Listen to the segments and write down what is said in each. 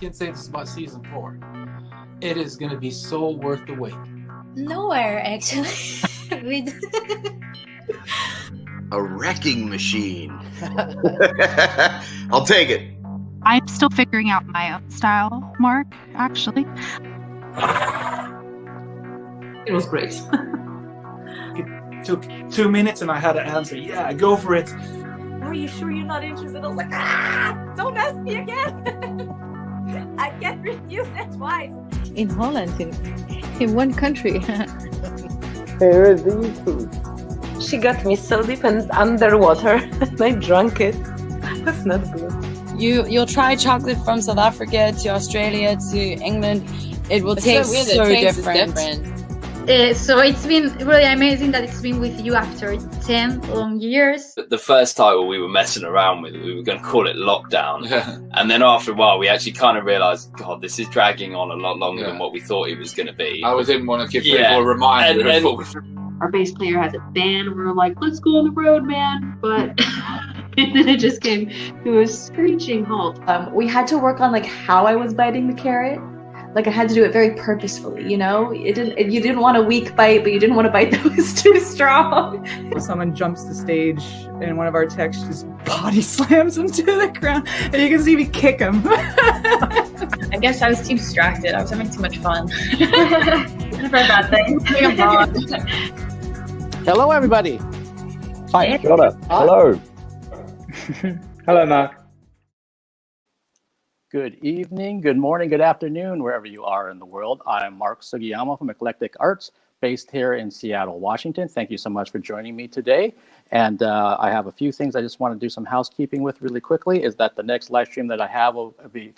can't say this about season 4. It is going to be so worth the wait. Nowhere, actually. A wrecking machine. I'll take it. I'm still figuring out my own style, Mark, actually. It was great. It took 2 minutes and I had to answer, yeah, go for it. Are you sure you're not interested? I was like, don't ask me again. I can't refuse that twice. In Holland, in one country. Here is the YouTube. She got me so deep and underwater and I drank it. It was not good. You'll try chocolate from South Africa to Australia to England. It will taste so different. So it's been really amazing that it's been with you after 10 long years. The first title we were messing around with, we were going to call it Lockdown. And then after a while, we actually kind of realised, God, this is dragging on a lot longer than what we thought it was going to be. I didn't want to give people a reminder. Our bass player has a band. We were like, let's go on the road, man. But and then it just came to a screeching halt. We had to work on like how I was biting the carrot. Like I had to do it very purposefully, you know? You didn't want a weak bite, but you didn't want a bite that was too strong. Someone jumps the stage and one of our techs just body slams him to the ground and you can see me kick him. I guess I was too distracted. I was having too much fun. Never a bad thing. Hello, everybody. Hi, shut up. Hello. Hello, Mark. Good evening, good morning, good afternoon, wherever you are in the world. I'm Mark Sugiyama from Eclectic Arts, based here in Seattle, Washington. Thank you so much for joining me today. And I have a few things I just want to do some housekeeping with really quickly, is that the next live stream that I have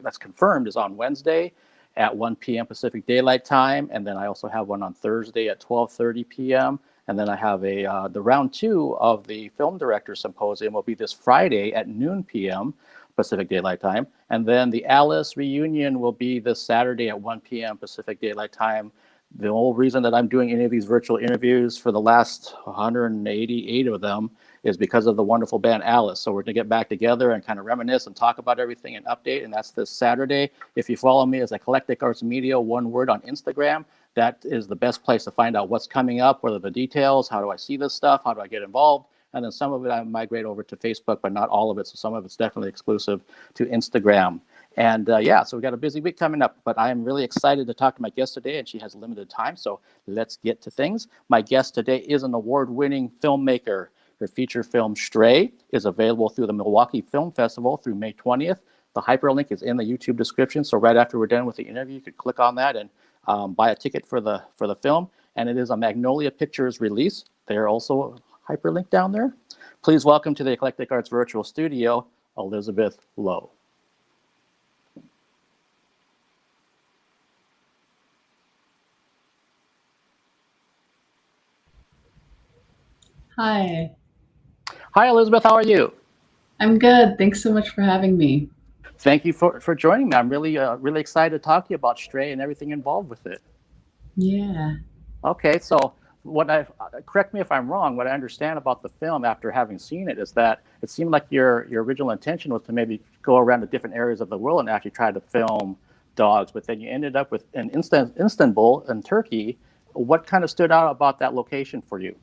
that's confirmed is on Wednesday at 1 p.m. Pacific Daylight Time. And then I also have one on Thursday at 12:30 p.m. And then I have the round 2 of the Film Directors Symposium will be this Friday at noon p.m. Pacific Daylight Time. And then the Alice reunion will be this Saturday at 1 p.m. Pacific Daylight Time. The whole reason that I'm doing any of these virtual interviews for the last 188 of them is because of the wonderful band Alice. So we're going to get back together and kind of reminisce and talk about everything and update. And that's this Saturday. If you follow me as Eclectic Arts Media, one word, on Instagram, that is the best place to find out what's coming up, what are the details, how do I see this stuff, how do I get involved. And then some of it I migrate over to Facebook, but not all of it. So some of it's definitely exclusive to Instagram. And so we've got a busy week coming up, but I am really excited to talk to my guest today, and she has limited time. So let's get to things. My guest today is an award-winning filmmaker. Her feature film, Stray, is available through the Milwaukee Film Festival through May 20th. The hyperlink is in the YouTube description. So right after we're done with the interview, you could click on that and buy a ticket for the film. And it is a Magnolia Pictures release. They're also hyperlink down there. Please welcome to the Eclectic Arts Virtual Studio, Elizabeth Lowe. Hi. Hi, Elizabeth. How are you? I'm good. Thanks so much for having me. Thank you for joining me. I'm really excited to talk to you about Stray and everything involved with it. Yeah. Okay, so correct me if I'm wrong, what I understand about the film after having seen it is that it seemed like your original intention was to maybe go around to different areas of the world and actually try to film dogs, but then you ended up with in Istanbul in Turkey. What kind of stood out about that location for you?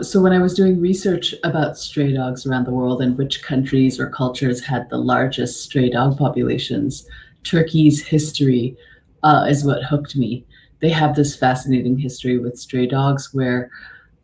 So when I was doing research about stray dogs around the world and which countries or cultures had the largest stray dog populations, Turkey's history is what hooked me. They have this fascinating history with stray dogs where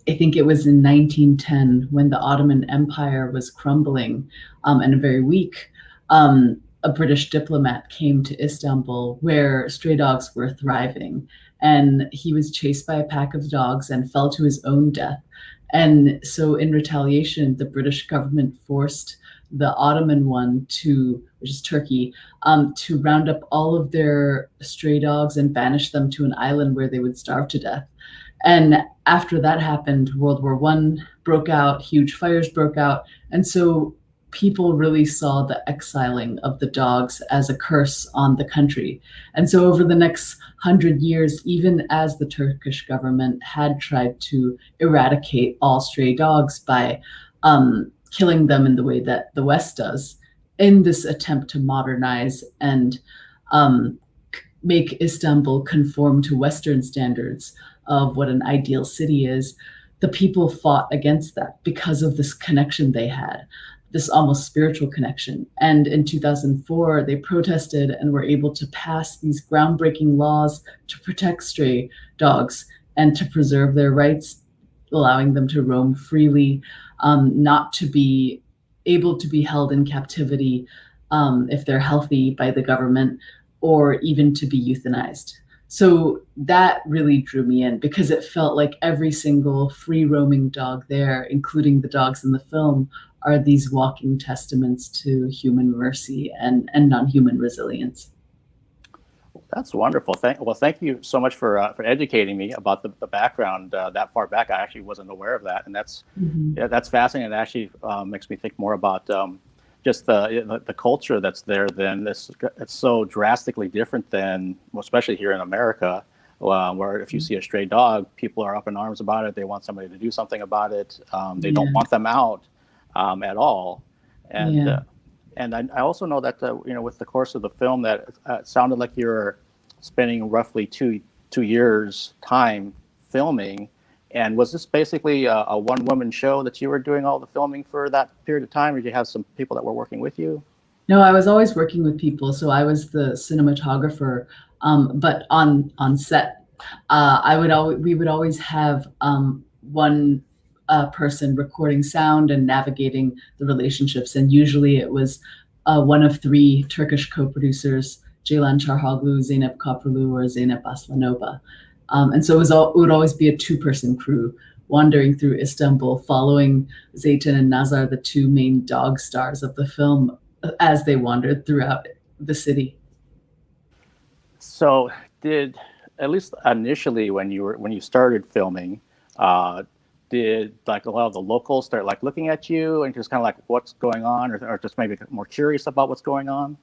I think it was in 1910 when the Ottoman Empire was crumbling and very weak, a British diplomat came to Istanbul where stray dogs were thriving. And he was chased by a pack of dogs and fell to his own death. And so in retaliation, the British government forced the Ottoman one which is Turkey, to round up all of their stray dogs and banish them to an island where they would starve to death. And after that happened, World War I broke out, huge fires broke out. And so people really saw the exiling of the dogs as a curse on the country. And so over the next 100 years, even as the Turkish government had tried to eradicate all stray dogs by killing them in the way that the West does, in this attempt to modernize and make Istanbul conform to Western standards of what an ideal city is, the people fought against that because of this connection they had, this almost spiritual connection. And in 2004, they protested and were able to pass these groundbreaking laws to protect stray dogs and to preserve their rights, allowing them to roam freely, not to be able to be held in captivity if they're healthy by the government, or even to be euthanized. So that really drew me in because it felt like every single free roaming dog there, including the dogs in the film, are these walking testaments to human mercy and non-human resilience. That's wonderful. Thank you so much for educating me about the background that far back. I actually wasn't aware of that, and that's that's fascinating. It actually makes me think more about just the culture that's there. Then it's so drastically different than, especially here in America, where if you see a stray dog, people are up in arms about it. They want somebody to do something about it. They don't want them out at all, and. And I also know that with the course of the film, that it sounded like you were spending roughly two years time filming. And was this basically a one-woman show that you were doing all the filming for that period of time, or did you have some people that were working with you? No, I was always working with people. So I was the cinematographer, but on set, we would always have one person recording sound and navigating the relationships. And usually it was one of three Turkish co-producers, Ceylan Çarhaglu, Zeynep Kaprulu, or Zeynep Aslanova. And so it would always be a two-person crew wandering through Istanbul, following Zeytin and Nazar, the two main dog stars of the film, as they wandered throughout the city. So did, at least initially when you started filming, did like a lot of the locals start like looking at you and just kind of like what's going on, or just maybe more curious about what's going on?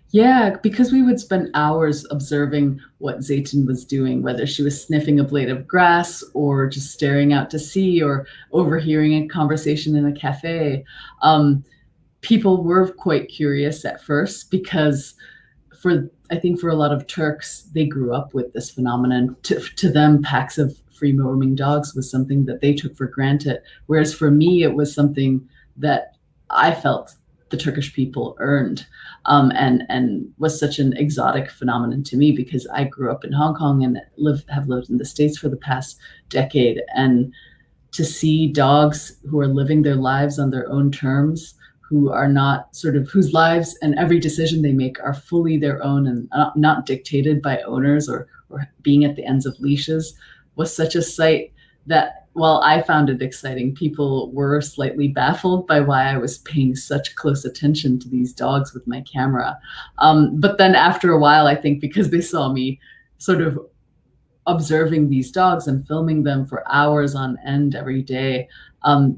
Yeah, because we would spend hours observing what Zeytin was doing, whether she was sniffing a blade of grass or just staring out to sea or overhearing a conversation in a cafe. People were quite curious at first because I think for a lot of Turks, they grew up with this phenomenon. To them, packs of free roaming dogs was something that they took for granted. Whereas for me, it was something that I felt the Turkish people earned, and was such an exotic phenomenon to me because I grew up in Hong Kong and have lived in the States for the past decade. And to see dogs who are living their lives on their own terms, who are not whose lives and every decision they make are fully their own and not dictated by owners or being at the ends of leashes, was such a sight that while I found it exciting, people were slightly baffled by why I was paying such close attention to these dogs with my camera. But then after a while, I think because they saw me sort of observing these dogs and filming them for hours on end every day,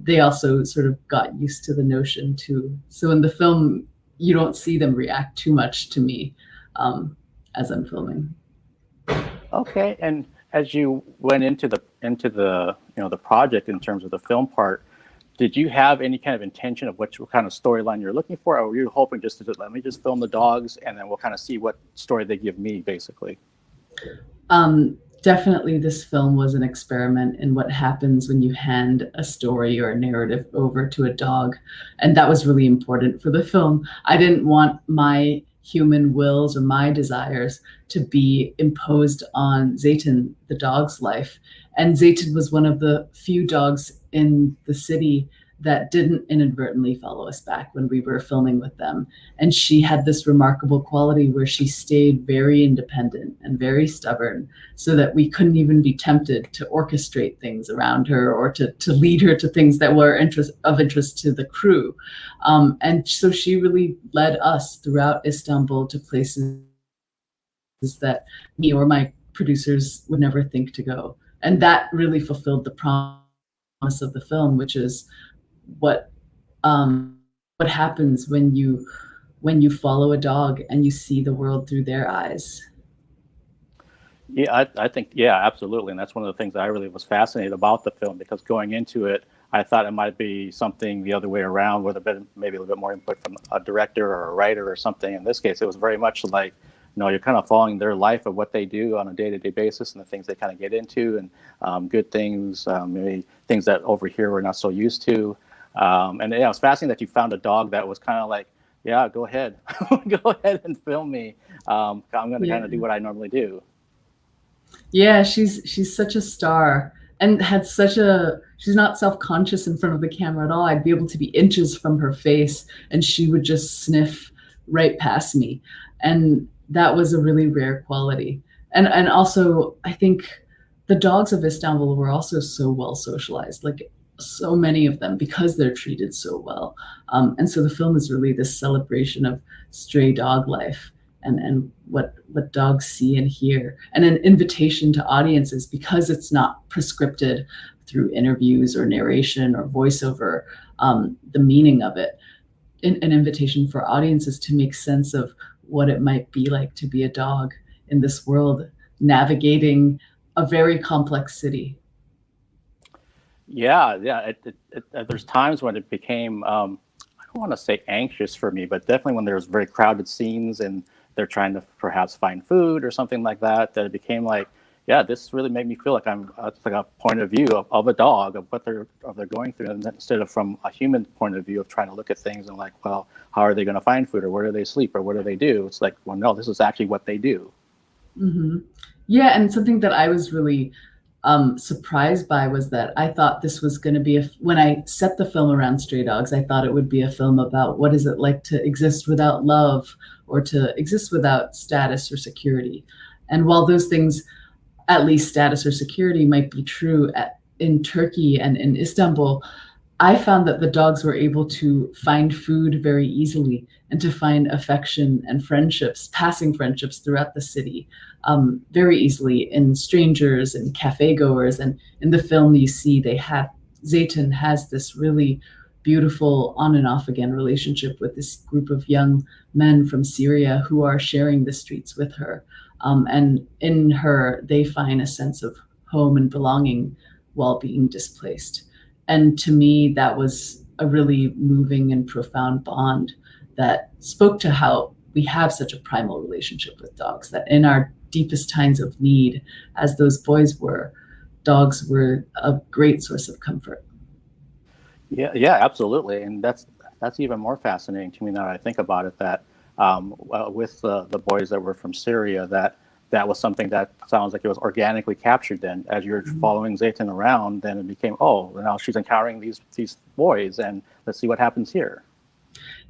they also sort of got used to the notion too. So in the film, you don't see them react too much to me as I'm filming. Okay, and as you went into the the project in terms of the film part, did you have any kind of intention of what kind of storyline you're looking for, or were you hoping just to let me just film the dogs and then we'll kind of see what story they give me, basically? Definitely this film was an experiment in what happens when you hand a story or a narrative over to a dog. And that was really important for the film. I didn't want my human wills or my desires to be imposed on Zeytin, the dog's life. And Zeytin was one of the few dogs in the city that didn't inadvertently follow us back when we were filming with them. And she had this remarkable quality where she stayed very independent and very stubborn, so that we couldn't even be tempted to orchestrate things around her or to lead her to things that were of interest to the crew. And so she really led us throughout Istanbul to places that me or my producers would never think to go. And that really fulfilled the promise of the film, which is what happens when you follow a dog and you see the world through their eyes. Yeah, I think, yeah, absolutely. And that's one of the things I really was fascinated about the film, because going into it, I thought it might be something the other way around, with a bit, maybe a little bit more input from a director or a writer or something. In this case, it was very much like, you're kind of following their life of what they do on a day-to-day basis and the things they kind of get into, and good things, maybe things that over here we're not so used to. And yeah, it was fascinating that you found a dog that was kind of like, yeah, go ahead, go ahead and film me. I'm going to kind of do what I normally do. Yeah, she's such a star, and she's not self-conscious in front of the camera at all. I'd be able to be inches from her face and she would just sniff right past me. And that was a really rare quality. And also, I think the dogs of Istanbul were also so well socialized, like so many of them, because they're treated so well. And so the film is really this celebration of stray dog life and what dogs see and hear, and an invitation to audiences, because it's not prescripted through interviews or narration or voiceover, the meaning of it, an invitation for audiences to make sense of what it might be like to be a dog in this world, navigating a very complex city. Yeah. There's times when it became, I don't want to say anxious for me, but definitely when there's very crowded scenes and they're trying to perhaps find food or something like that, that it became like, yeah, this really made me feel like I'm it's like a point of view of a dog, of what they're going through, and instead of from a human point of view of trying to look at things and like, well, how are they going to find food, or where do they sleep, or what do they do? It's like, well, no, this is actually what they do. Mm-hmm. Yeah, and something that I was really surprised by was that I thought this was going to be when I set the film around stray dogs, I thought it would be a film about what is it like to exist without love, or to exist without status or security. And while those things, at least status or security, might be true in Turkey and in Istanbul, I found that the dogs were able to find food very easily and to find affection and friendships, passing friendships throughout the city, very easily in strangers and cafe goers. And in the film, you see Zeytin has this really beautiful on and off again relationship with this group of young men from Syria who are sharing the streets with her. And in her, they find a sense of home and belonging while being displaced. And to me, that was a really moving and profound bond that spoke to how we have such a primal relationship with dogs, that in our deepest times of need, as those boys were, dogs were a great source of comfort. Yeah, absolutely. And that's even more fascinating to me now that I think about it, that with the boys that were from Syria, that was something that sounds like it was organically captured then. As you're following Zeytin around, then it became, oh, now she's encountering these boys, and let's see what happens here.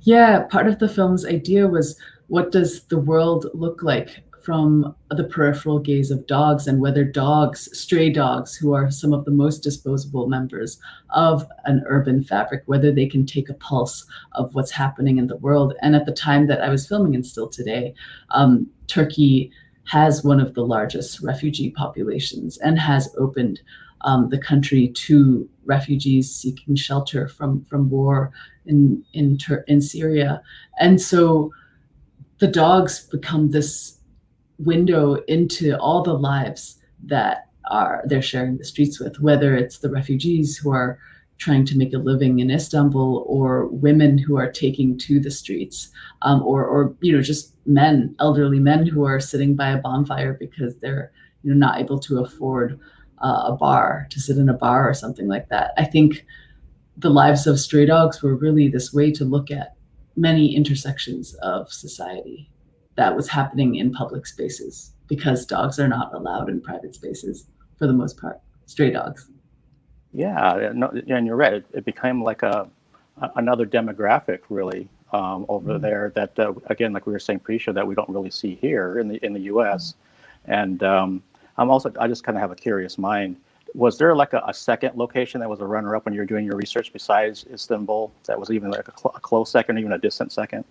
Yeah, part of the film's idea was, what does the world look like from the peripheral gaze of dogs, and whether dogs, stray dogs, who are some of the most disposable members of an urban fabric, whether they can take a pulse of what's happening in the world. And at the time that I was filming, and still today, Turkey has one of the largest refugee populations and has opened the country to refugees seeking shelter from war in Syria. And so the dogs become this window into all the lives that they're sharing the streets with, whether it's the refugees who are trying to make a living in Istanbul, or women who are taking to the streets, or just men, elderly men who are sitting by a bonfire because they're not able to afford a bar, to sit in a bar or something like that. I think the lives of stray dogs were really this way to look at many intersections of society that was happening in public spaces, because dogs are not allowed in private spaces for the most part, stray dogs. Yeah, no, and you're right. It became like another demographic, really, over there. That again, like we were saying pre-show, that we don't really see here in the U.S. And I just kind of have a curious mind. Was there like a second location that was a runner-up when you were doing your research besides Istanbul? That was even like a close second, or even a distant second?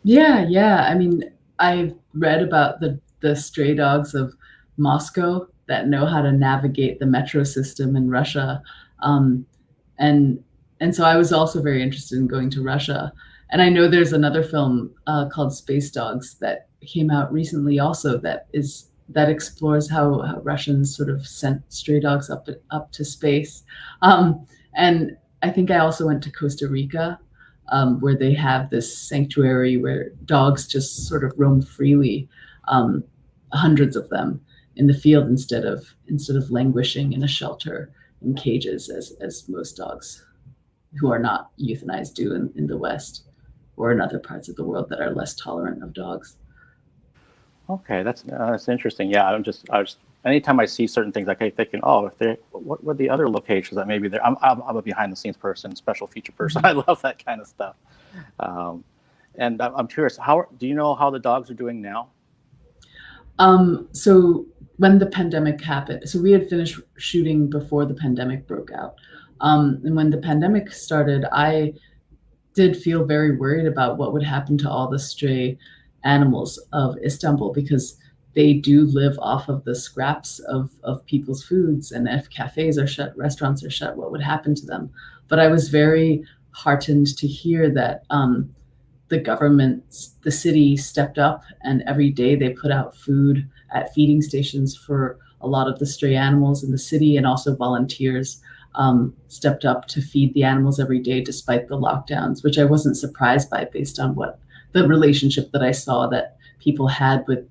Yeah. I mean, I've read about the stray dogs of Moscow that know how to navigate the metro system in Russia. And so I was also very interested in going to Russia. And I know there's another film called Space Dogs that came out recently also that explores how Russians sort of sent stray dogs up to space. And I think I also went to Costa Rica, where they have this sanctuary where dogs just sort of roam freely, hundreds of them in the field instead of languishing in a shelter in cages as most dogs who are not euthanized do in the West or in other parts of the world that are less tolerant of dogs. Okay, that's interesting. Yeah, I was anytime I see certain things, I keep thinking, oh, if they, what were the other locations that maybe they're? I'm a behind the scenes person, special feature person. I love that kind of stuff. And I'm curious, do you know how the dogs are doing now? So when the pandemic happened, so we had finished shooting before the pandemic broke out. And when the pandemic started, I did feel very worried about what would happen to all the stray animals of Istanbul, because they do live off of the scraps of people's foods. And if cafes are shut, restaurants are shut, what would happen to them? But I was very heartened to hear that the government, the city stepped up, and every day they put out food at feeding stations for a lot of the stray animals in the city, and also volunteers stepped up to feed the animals every day despite the lockdowns, which I wasn't surprised by based on what the relationship that I saw that people had with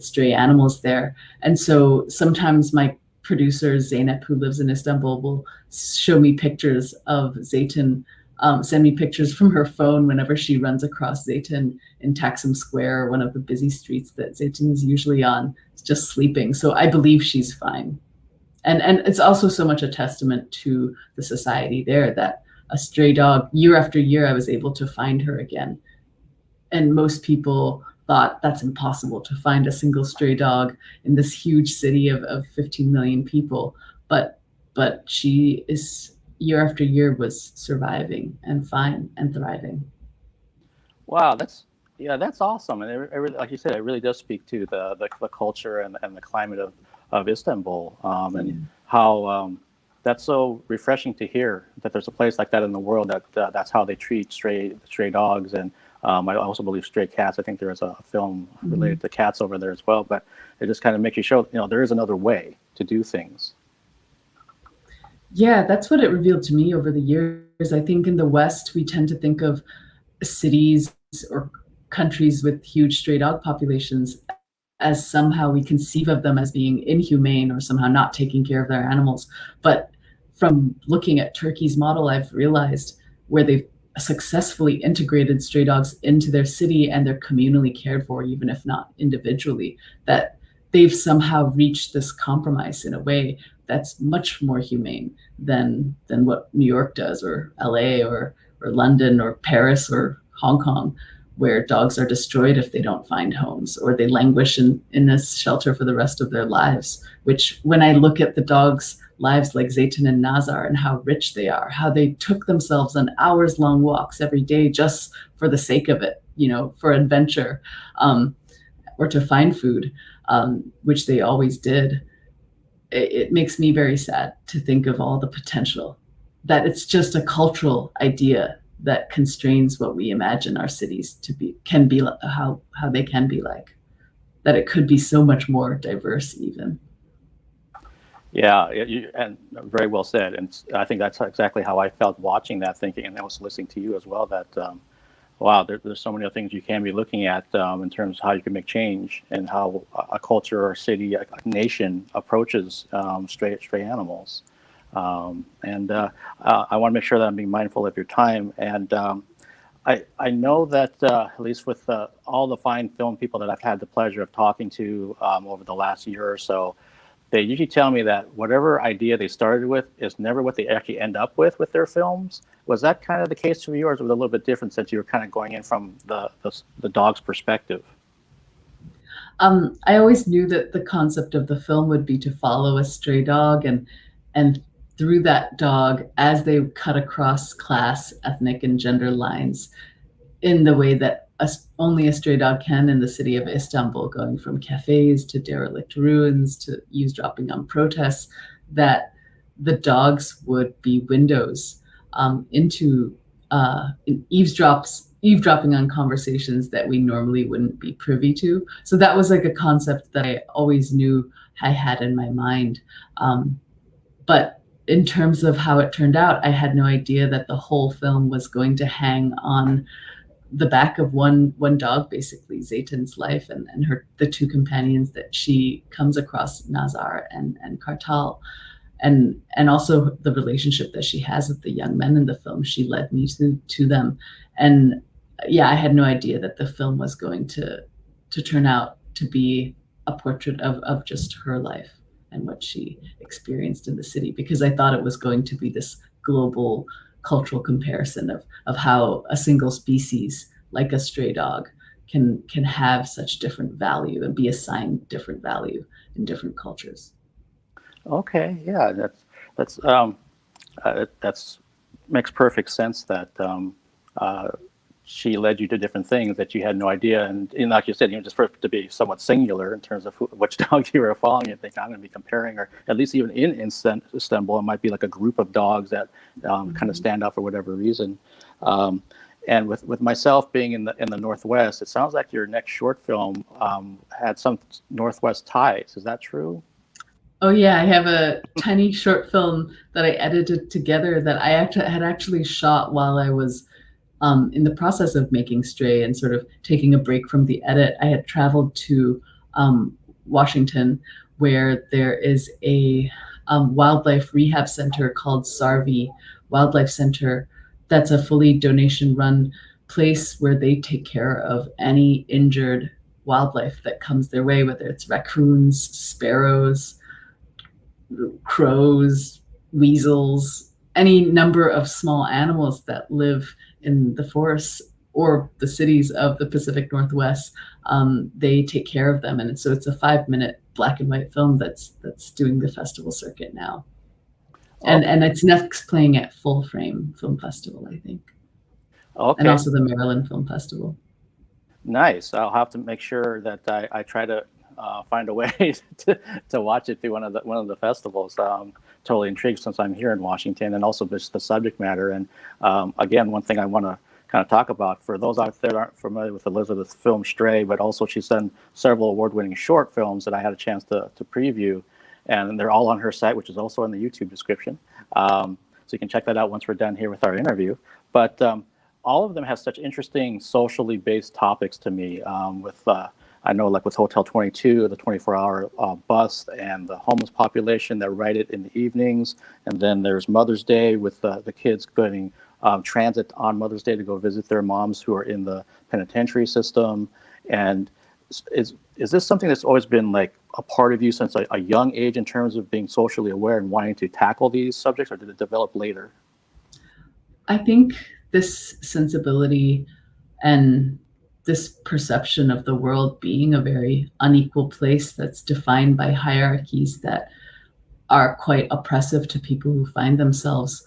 stray animals there. And so sometimes my producer Zeynep, who lives in Istanbul, will show me pictures of Zeytin, send me pictures from her phone whenever she runs across Zeytin in Taksim Square, one of the busy streets that Zeytin is usually on, just sleeping. So I believe she's fine. And it's also so much a testament to the society there that a stray dog, year after year, I was able to find her again. And most people thought that's impossible to find a single stray dog in this huge city of 15 million people. But she is, year after year, was surviving and fine and thriving. Wow, that's awesome. And it, like you said, it really does speak to the culture and the climate of Istanbul, and how that's so refreshing to hear that there's a place like that in the world that's how they treat stray dogs. And I also believe stray cats. I think there is a film related to cats over there as well. But it just kind of makes you show, there is another way to do things. Yeah, that's what it revealed to me over the years. I think in the West, we tend to think of cities or countries with huge stray dog populations as somehow we conceive of them as being inhumane or somehow not taking care of their animals. But from looking at Turkey's model, I've realized where they've successfully integrated stray dogs into their city and they're communally cared for, even if not individually, that they've somehow reached this compromise in a way that's much more humane than what New York does, or LA, or London, or Paris, or Hong Kong, where dogs are destroyed if they don't find homes, or they languish in this shelter for the rest of their lives. Which, when I look at the dogs' lives like Zeytin and Nazar and how rich they are, how they took themselves on hours-long walks every day just for the sake of it, for adventure, or to find food, which they always did, it makes me very sad to think of all the potential, that it's just a cultural idea that constrains what we imagine our cities to be, how they can be like, that it could be so much more diverse even. Yeah, and very well said. And I think that's exactly how I felt watching that, thinking, and I was listening to you as well, that, wow, there's so many other things you can be looking at in terms of how you can make change and how a culture or a city, a nation approaches stray animals. I want to make sure that I'm being mindful of your time. And I know that at least with all the fine film people that I've had the pleasure of talking to over the last year or so, they usually tell me that whatever idea they started with is never what they actually end up with their films. Was that kind of the case for yours, or was it a little bit different since you were kind of going in from the dog's perspective? I always knew that the concept of the film would be to follow a stray dog, and through that dog, as they cut across class, ethnic, and gender lines in the way that only a stray dog can in the city of Istanbul, going from cafes to derelict ruins to eavesdropping on protests, that the dogs would be windows into eavesdropping on conversations that we normally wouldn't be privy to. So that was like a concept that I always knew I had in my mind. But in terms of how it turned out, I had no idea that the whole film was going to hang on the back of one dog, basically Zaytun's life and the two companions that she comes across, Nazar and Kartal, and also the relationship that she has with the young men in the film. She led me to them, and yeah, I had no idea that the film was going to turn out to be a portrait of just her life and what she experienced in the city, because I thought it was going to be this global cultural comparison of how a single species like a stray dog can have such different value and be assigned different value in different cultures. Okay, yeah, that's makes perfect sense that she led you to different things that you had no idea, and like you said, just for it to be somewhat singular in terms of which dog you were following, you think I'm going to be comparing, or at least even in Istanbul, it might be like a group of dogs that kind of stand out for whatever reason. And with myself being in the Northwest, it sounds like your next short film had some Northwest ties. Is that true? Oh yeah, I have a tiny short film that I edited together that I had actually shot while I was in the process of making Stray and sort of taking a break from the edit. I had traveled to Washington, where there is a wildlife rehab center called Sarvi Wildlife Center. That's a fully donation-run place where they take care of any injured wildlife that comes their way, whether it's raccoons, sparrows, crows, weasels, any number of small animals that live in the forests or the cities of the Pacific Northwest. They take care of them, and so it's a 5-minute black and white film that's doing the festival circuit now. And it's next playing at Full Frame Film Festival, I think. Okay. And also the Maryland Film Festival. Nice. I'll have to make sure that I try to find a way to watch it through one of the festivals. Totally intrigued since I'm here in Washington, and also just the subject matter. And again, one thing I want to kind of talk about for those out there that aren't familiar with Elizabeth's film Stray, but also she's done several award-winning short films that I had a chance to preview, and they're all on her site, which is also in the YouTube description. So you can check that out once we're done here with our interview. But all of them have such interesting socially based topics to me. I know, like with Hotel 22, the 24-hour bus, and the homeless population that ride it in the evenings. And then there's Mother's Day with the kids getting transit on Mother's Day to go visit their moms who are in the penitentiary system. And is this something that's always been like a part of you since a young age in terms of being socially aware and wanting to tackle these subjects, or did it develop later? I think this sensibility and this perception of the world being a very unequal place that's defined by hierarchies that are quite oppressive to people who find themselves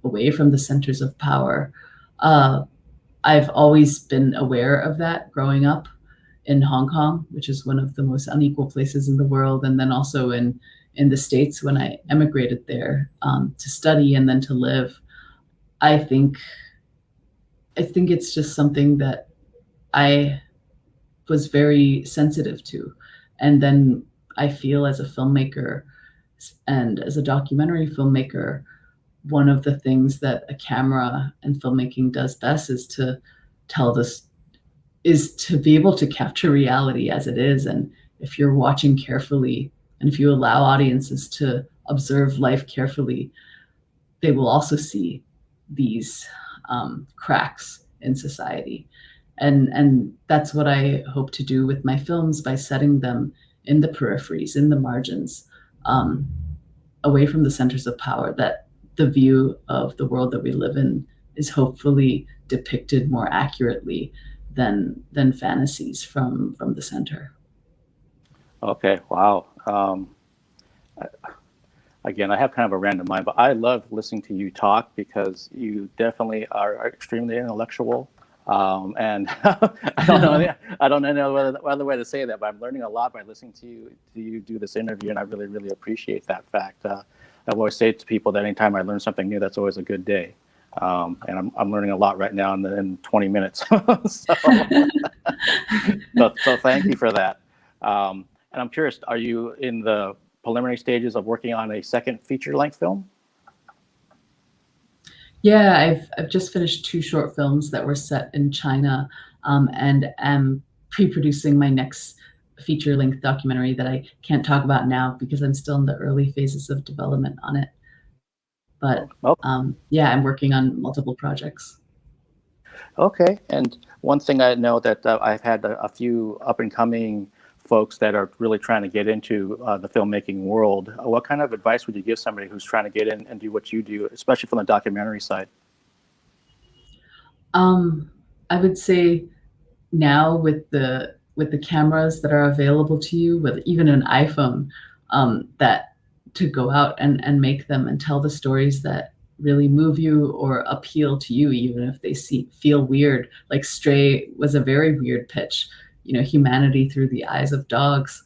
away from the centers of power. I've always been aware of that growing up in Hong Kong, which is one of the most unequal places in the world, and then also in the States when I emigrated there to study and then to live. I think it's just something that I was very sensitive to. And then I feel as a filmmaker and as a documentary filmmaker, one of the things that a camera and filmmaking does best is to tell this, is to be able to capture reality as it is. And if you're watching carefully, and if you allow audiences to observe life carefully, they will also see these cracks in society. And that's what I hope to do with my films by setting them in the peripheries, in the margins, away from the centers of power, that the view of the world that we live in is hopefully depicted more accurately than fantasies from the center. Okay, wow. Again, I have kind of a random mind, but I love listening to you talk because you definitely are extremely intellectual. And I don't know what other way to say that, but I'm learning a lot by listening to you do this interview, and I really, really appreciate that fact. I always say to people that anytime I learn something new, that's always a good day. And I'm learning a lot right now in 20 minutes. so thank you for that. And I'm curious, are you in the preliminary stages of working on a second feature-length film? Yeah, I've just finished 2 short films that were set in China, and am pre-producing my next feature-length documentary that I can't talk about now because I'm still in the early phases of development on it. But yeah, I'm working on multiple projects. Okay, and one thing I know that I've had a few up-and-coming folks that are really trying to get into the filmmaking world. What kind of advice would you give somebody who's trying to get in and do what you do, especially from the documentary side? I would say now with the cameras that are available to you, with even an iPhone, that to go out and make them and tell the stories that really move you or appeal to you, even if they feel weird. Like Stray was a very weird pitch, humanity through the eyes of dogs.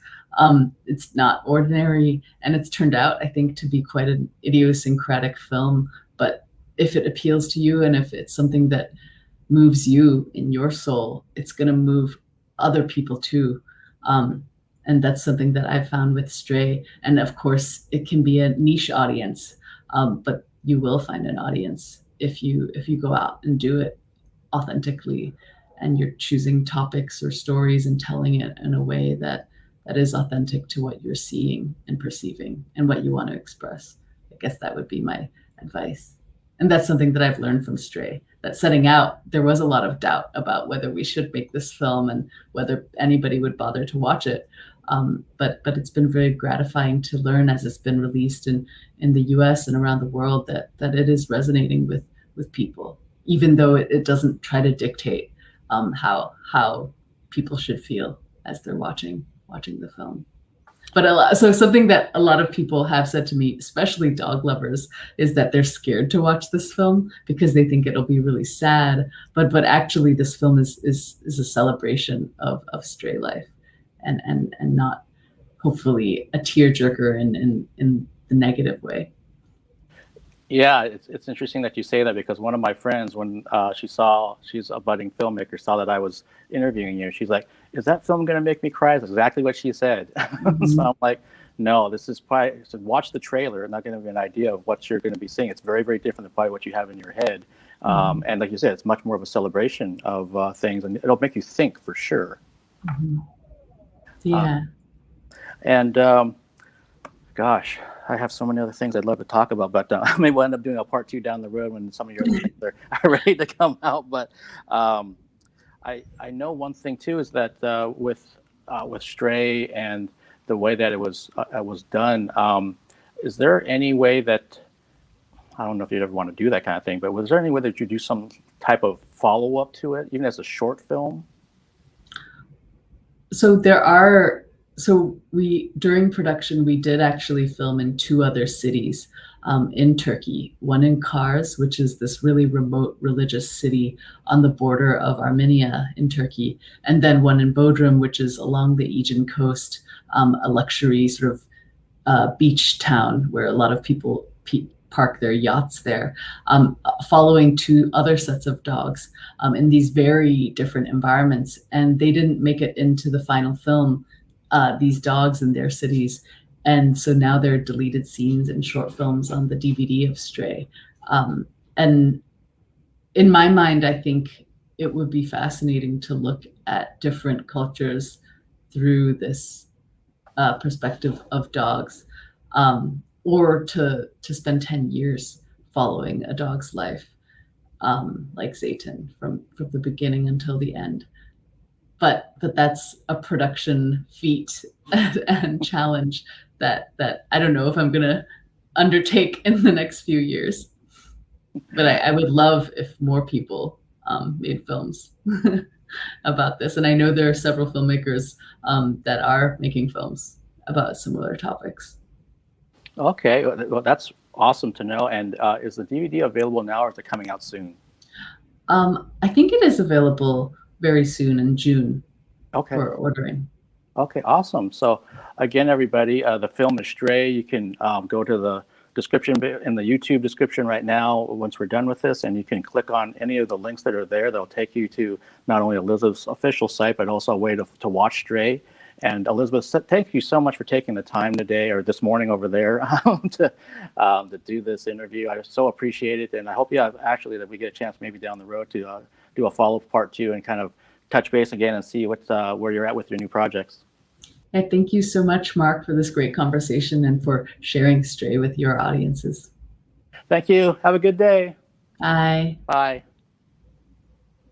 It's not ordinary, and it's turned out, I think, to be quite an idiosyncratic film. But if it appeals to you and if it's something that moves you in your soul, it's going to move other people too. And that's something that I've found with Stray. And of course, it can be a niche audience, but you will find an audience if you go out and do it authentically, and you're choosing topics or stories and telling it in a way that is authentic to what you're seeing and perceiving and what you want to express. I guess that would be my advice. And that's something that I've learned from Stray, that setting out, there was a lot of doubt about whether we should make this film and whether anybody would bother to watch it. But it's been very gratifying to learn as it's been released in the US and around the world that it is resonating with people, even though it doesn't try to dictate how people should feel as they're watching the film. But so something that a lot of people have said to me, especially dog lovers, is that they're scared to watch this film because they think it'll be really sad. But actually, this film is a celebration of stray life, and not hopefully a tearjerker in the negative way. Yeah, it's interesting that you say that, because one of my friends, when she's a budding filmmaker, saw that I was interviewing you. She's like, "Is that film going to make me cry?" That's exactly what she said. Mm-hmm. So I'm like, "No, this is probably, so watch the trailer and not going to give you an idea of what you're going to be seeing. It's very, very different than probably what you have in your head." Mm-hmm. And like you said, it's much more of a celebration of things, and it'll make you think for sure. Mm-hmm. Yeah. Gosh, I have so many other things I'd love to talk about, but maybe we'll end up doing a part 2 down the road when some of your other things are ready to come out. But I know one thing too is that with Stray and the way that it was done, is there any way that, I don't know if you'd ever want to do that kind of thing, but was there any way that you do some type of follow up to it, even as a short film? So we, during production, we did actually film in 2 other cities in Turkey, one in Kars, which is this really remote religious city on the border of Armenia in Turkey, and then one in Bodrum, which is along the Aegean coast, a luxury sort of beach town where a lot of people park their yachts there, following 2 other sets of dogs in these very different environments. And they didn't make it into the final film, these dogs in their cities. And so now there are deleted scenes and short films on the DVD of Stray. And in my mind, I think it would be fascinating to look at different cultures through this perspective of dogs, or to spend 10 years following a dog's life, like Zayton, from the beginning until the end. But that's a production feat and challenge that I don't know if I'm gonna undertake in the next few years. But I would love if more people made films about this. And I know there are several filmmakers that are making films about similar topics. Okay, well, that's awesome to know. And is the DVD available now, or is it coming out soon? I think it is available very soon in June. Okay. For ordering. Okay, awesome. So again, everybody, the film is Stray. You can go to the description in the YouTube description right now once we're done with this, and you can click on any of the links that are there. They'll take you to not only Elizabeth's official site, but also a way to watch Stray. And Elizabeth, thank you so much for taking the time today, or this morning over there, to do this interview. I so appreciate it, and I hope actually that we get a chance maybe down the road to do a follow-up part 2 and kind of touch base again and see where you're at with your new projects. Yeah, thank you so much, Mark, for this great conversation and for sharing Stray with your audiences. Thank you. Have a good day. Bye. Bye.